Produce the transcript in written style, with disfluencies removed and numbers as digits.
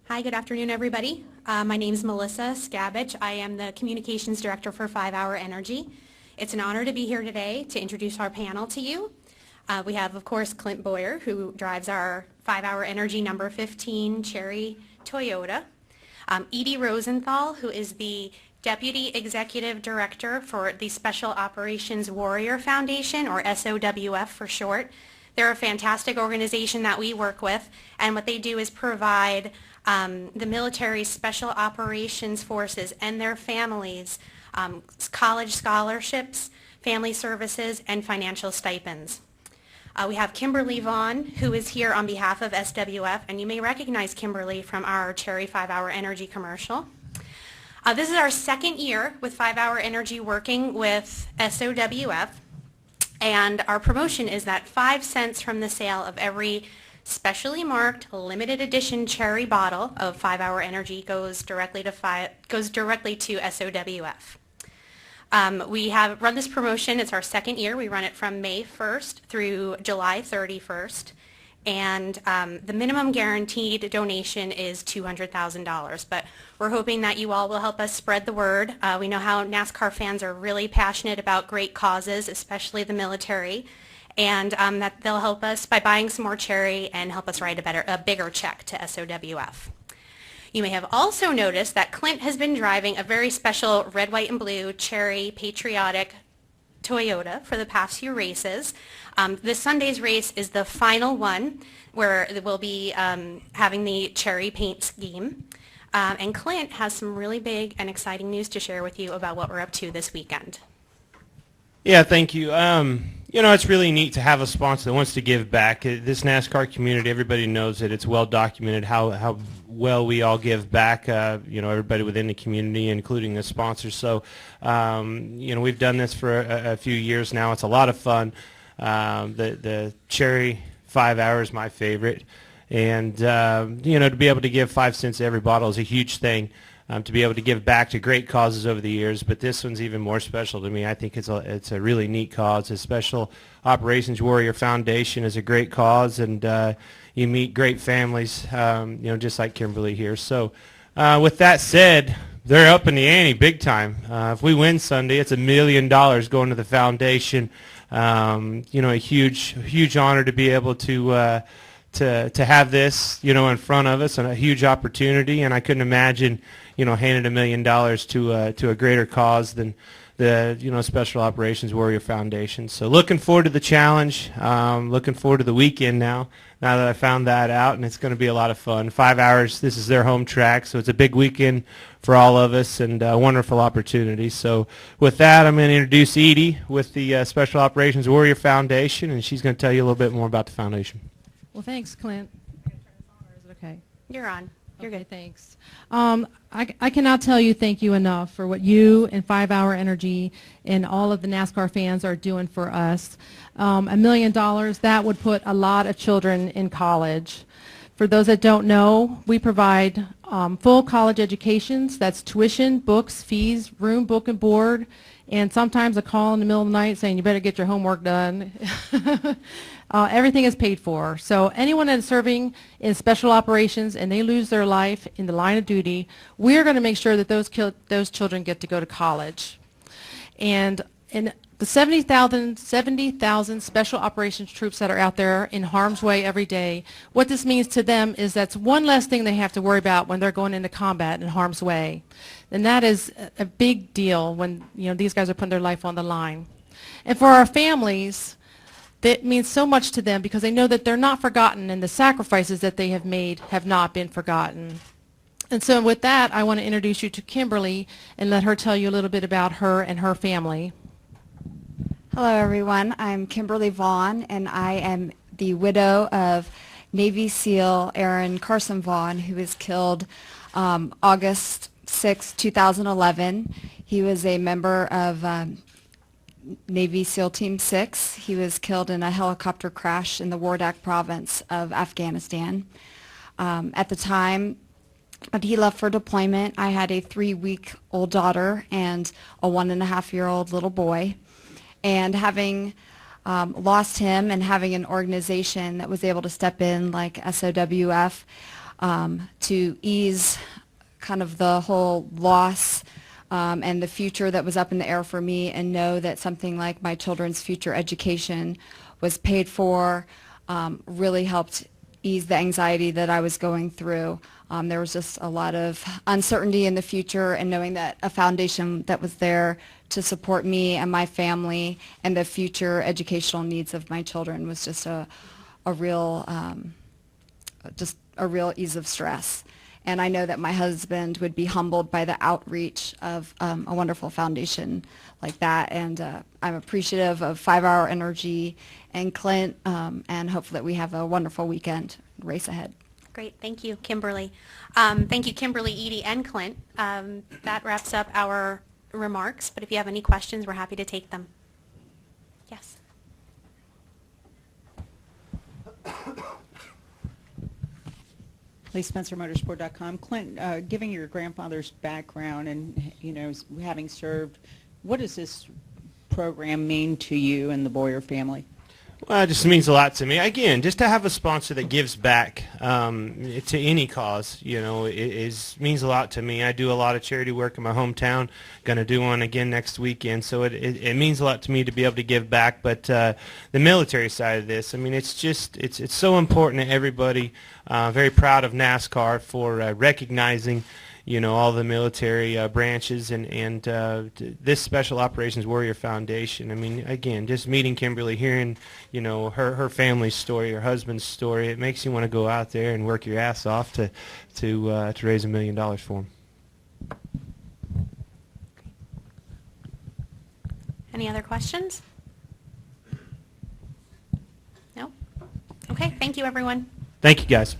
Hi, good afternoon, everybody. My name is Melissa Skabich. I am the Communications Director for 5 Hour Energy. It's an honor to be here today to introduce our panel to you. We have, of course, Clint Bowyer, who drives our 5 Hour Energy number 15 Cherry Toyota. Edie Rosenthal, who is the Deputy Executive Director for the Special Operations Warrior Foundation, or SOWF for short. They're a fantastic organization that we work with, and what they do is provide the military special operations forces and their families college scholarships, family services, and financial stipends. We have Kimberly Vaughn, who is here on behalf of SWF, and you may recognize Kimberly from our Cherry 5 Hour Energy commercial. This is our second year with 5 Hour Energy working with SOWF, and our promotion is that 5 cents from the sale of every specially marked limited edition cherry bottle of 5 Hour Energy goes directly to SOWF. We have run this promotion. It's our second year. We run it from May 1st through July 31st, and the minimum guaranteed donation is $200,000. But we're hoping that you all will help us spread the word. We know how NASCAR fans are really passionate about great causes, especially the military, and that they'll help us by buying some more cherry and help us write a bigger check to SOWF. You may have also noticed that Clint has been driving a very special red, white, and blue cherry patriotic Toyota for the past few races. This Sunday's race is the final one where we'll be having the cherry paint scheme. And Clint has some really big and exciting news to share with you about what we're up to this weekend. Yeah, thank you. It's really neat to have a sponsor that wants to give back. This NASCAR community, everybody knows that it's well documented how well we all give back, everybody within the community, including the sponsors. So, we've done this for a few years now. It's a lot of fun. The Cherry 5 Hour is my favorite. And, to be able to give 5 cents to every bottle is a huge thing. To be able to give back to great causes over the years, but this one's even more special to me. I think it's a really neat cause. The Special Operations Warrior Foundation is a great cause, and you meet great families, just like Kimberly here. So with that said, they're up in the ante big time. If we win Sunday, it's $1 million going to the foundation. A huge honor to be able to have this, in front of us, and a huge opportunity, and I couldn't imagine handed $1 million to a greater cause than the Special Operations Warrior Foundation. So looking forward to the challenge. Looking forward to the weekend now that I found that out, and it's going to be a lot of fun. 5 hours. This is their home track, so it's a big weekend for all of us and a wonderful opportunity. So with that, I'm going to introduce Edie with the Special Operations Warrior Foundation, and she's going to tell you a little bit more about the foundation. Well, thanks, Clint. Is it okay? You're on. You're okay, good. Thanks. I cannot tell you thank you enough for what you and 5 Hour Energy and all of the NASCAR fans are doing for us. $1 million, that would put a lot of children in college. For those that don't know, we provide full college educations. That's tuition, books, fees, room, book, and board, and sometimes a call in the middle of the night saying you better get your homework done. Everything is paid for. So anyone that's serving in special operations and they lose their life in the line of duty, we're going to make sure that those children get to go to college. And in the 70,000 special operations troops that are out there in harm's way every day, what this means to them is that's one less thing they have to worry about when they're going into combat in harm's way. And that is a big deal when these guys are putting their life on the line. And for our families, that means so much to them because they know that they're not forgotten and the sacrifices that they have made have not been forgotten. And so with that, I want to introduce you to Kimberly and let her tell you a little bit about her and her family. Hello, everyone. I'm Kimberly Vaughn, and I am the widow of Navy SEAL Aaron Carson Vaughn, who was killed August 6, 2011. He was a member of Navy SEAL Team 6. He was killed in a helicopter crash in the Wardak province of Afghanistan. At the time that he left for deployment, I had a 3-week-old daughter and a 1.5-year-old little boy. And having lost him and having an organization that was able to step in like SOWF, to ease kind of the whole loss and the future that was up in the air for me, and know that something like my children's future education was paid for, really helped ease the anxiety that I was going through. There was just a lot of uncertainty in the future, and knowing that a foundation that was there to support me and my family and the future educational needs of my children was just a real ease of stress. And I know that my husband would be humbled by the outreach of a wonderful foundation like that. And I'm appreciative of 5 Hour Energy and Clint, and hopefully that we have a wonderful weekend race ahead. Great. Thank you, Kimberly. Thank you, Kimberly, Edie, and Clint. That wraps up our remarks, but if you have any questions, we're happy to take them. Yes. Lee Spencer, Motorsport.com. Clint, given your grandfather's background and, you know, having served, what does this program mean to you and the Bowyer family? Well, it just means a lot to me. Again, just to have a sponsor that gives back to any cause, you know, means a lot to me. I do a lot of charity work in my hometown. Going to do one again next weekend, so it means a lot to me to be able to give back. But the military side of this, I mean, it's so important to everybody. Very proud of NASCAR for recognizing, you know, all the military branches and this Special Operations Warrior Foundation. I mean, again, just meeting Kimberly, hearing, you know, her family's story, her husband's story, it makes you want to go out there and work your ass off to raise $1 million for them. Any other questions? No? Okay, thank you, everyone. Thank you, guys.